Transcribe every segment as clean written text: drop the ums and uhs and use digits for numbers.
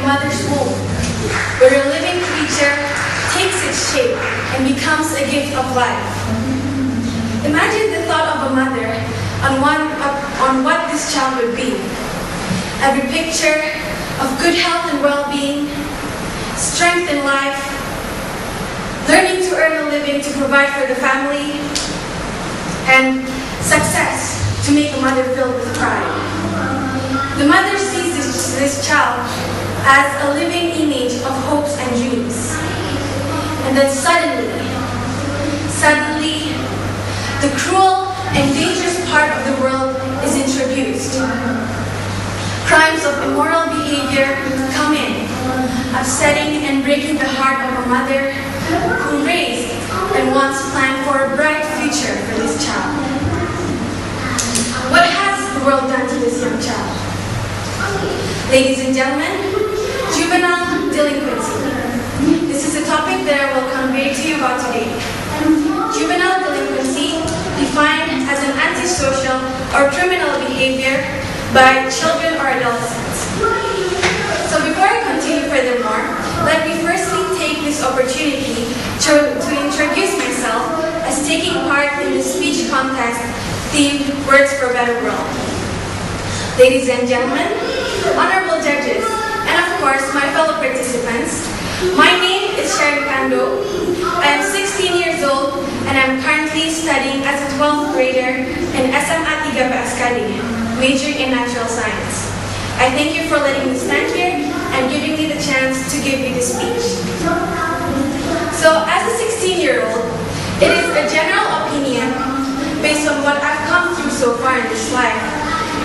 mother's womb, where a living creature takes its shape and becomes a gift of life. Imagine the thought of a mother on what this child would be. Every picture of good health and well-being, strength in life, learning to earn a living to provide for the family, and success to make a mother filled with pride. The mother sees this child as a living image of hopes and dreams. And then suddenly, the cruel and dangerous part of the world is introduced. Crimes of immoral behavior come in, upsetting and breaking the heart of a mother who raised and once planned for a bright future for this child. What has the world done to this young child? Ladies and gentlemen, juvenile delinquency. This is a topic that I will convey to you about today. Juvenile delinquency, defined as an antisocial or criminal behavior by children or adolescents. So before I continue furthermore, let me firstly take this opportunity to introduce myself as taking part in the speech contest themed Words for a Better World. Ladies and gentlemen, honorable judges, and of course my fellow participants, my name is Sharon Kandou. I am 16 years old and I'm currently studying as a 12th grader in SMA 3 PSKD, majoring in natural science. I thank you for letting me stand here and giving me the chance to give you this speech. So as a 16-year-old, it is a general opinion based on what I've come through so far in this life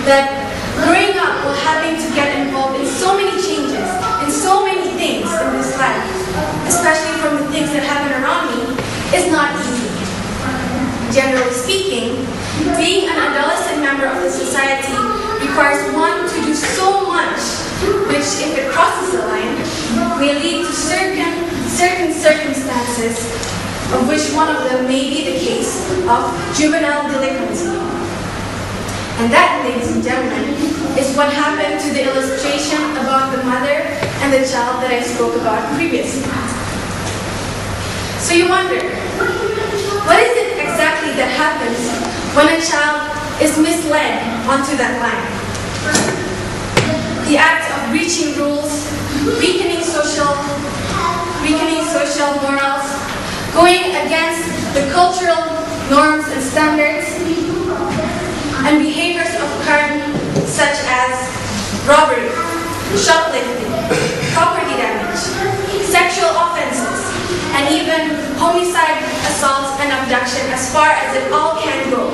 that growing up while having to get involved in so many changes, in so many things in this life, especially from the things that happen around me, is not easy. Generally speaking, being an adolescent member of the society requires one to do so much, which, if it crosses the line, may lead to certain circumstances, of which one of them may be the case of juvenile delinquency. And that, ladies and gentlemen, is what happened to the illustration about the mother and the child that I spoke about previously. So you wonder, what is it exactly that happens when a child is misled onto that line? The act of breaching rules, weakening social morals, going against the cultural norms and standards, and behaviors of crime such as robbery, shoplifting, property damage, sexual offenses, and even homicide, assault, and abduction, as far as it all can go.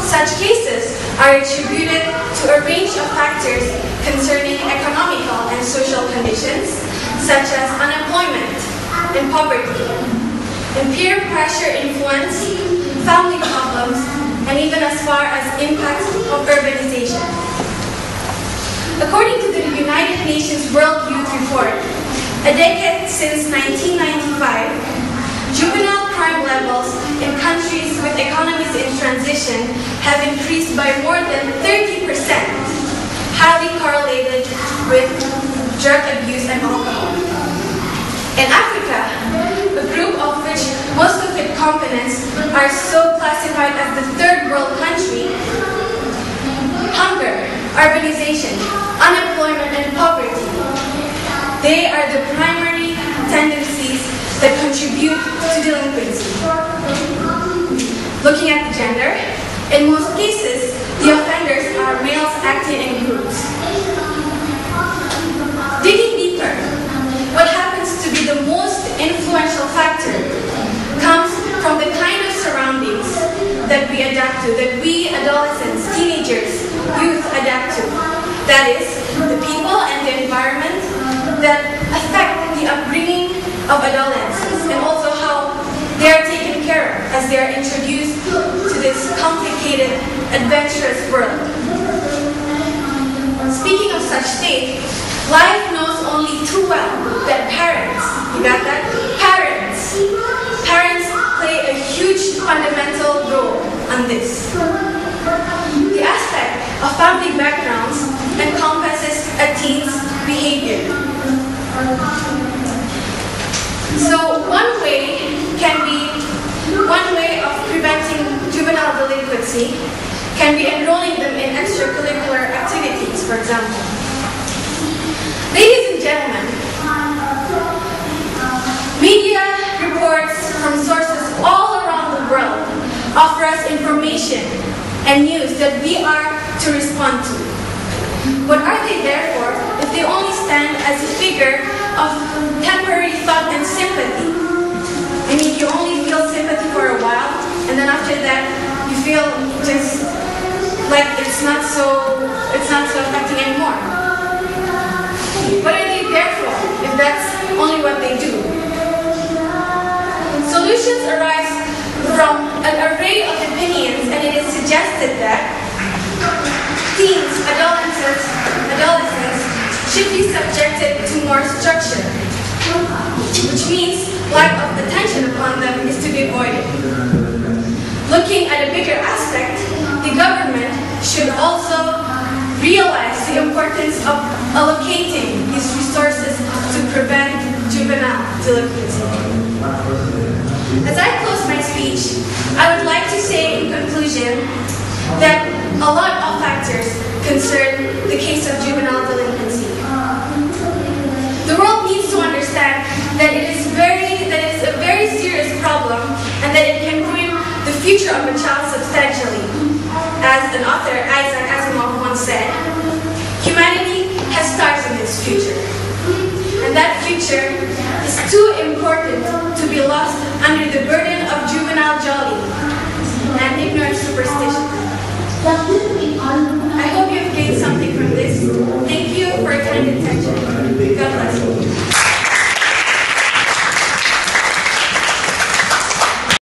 Such cases are attributed to a range of factors concerning economical and social conditions, such as unemployment and poverty, and peer pressure influence, family problems, and even as far as impacts of urbanization. According to the United Nations World Youth Report, a decade since 1995, juvenile crime levels in countries with economies in transition have increased by more than 30%, highly correlated with drug abuse and alcohol. In Africa, a group of which most of its components are so classified as the third world country, hunger, urbanization, unemployment, and poverty, they are the primary tendencies that contribute to delinquency. Looking at the gender, in most cases, the offenders are males acting in groups. Digging deeper, what happens to be the most influential factor comes from the kind of surroundings that we adapt to, that we adolescents, teenagers, youth adapt to. That is, the people and the environment that affect the upbringing of adolescents, and also how they are taken care of as they are introduced to this complicated, adventurous world. Speaking of such state, life knows only too well that parents, you got that? Parents play a huge fundamental role on this. The aspect of family backgrounds encompasses a teen's delinquency can be enrolling them in extracurricular activities, for example. Ladies and gentlemen, media reports from sources all around the world offer us information and news that we are to respond to. What are they there for if they only stand as a figure of temporary thought and sympathy? I mean, you only feel sympathy for a while, and then after that, you feel just like it's not so affecting anymore. What are they there for if that's only what they do? Solutions arise from an array of opinions, and it is suggested that teens, adolescents should be subjected to more structure, which means lack of attention upon them is to be avoided. Looking at a bigger aspect, the government should also realize the importance of allocating these resources to prevent juvenile delinquency. As I close my speech, I would like to say in conclusion that a lot of factors concern the case of juvenile delinquency. The world needs to understand that it is a very serious problem and that it can ruin the future of a child substantially. As an author, Isaac Asimov, once said, humanity has stars in its future. And that future is too important to be lost under the burden of juvenile jolly and ignorant superstition. I hope you have gained something from this. Thank you for your kind attention. God bless you.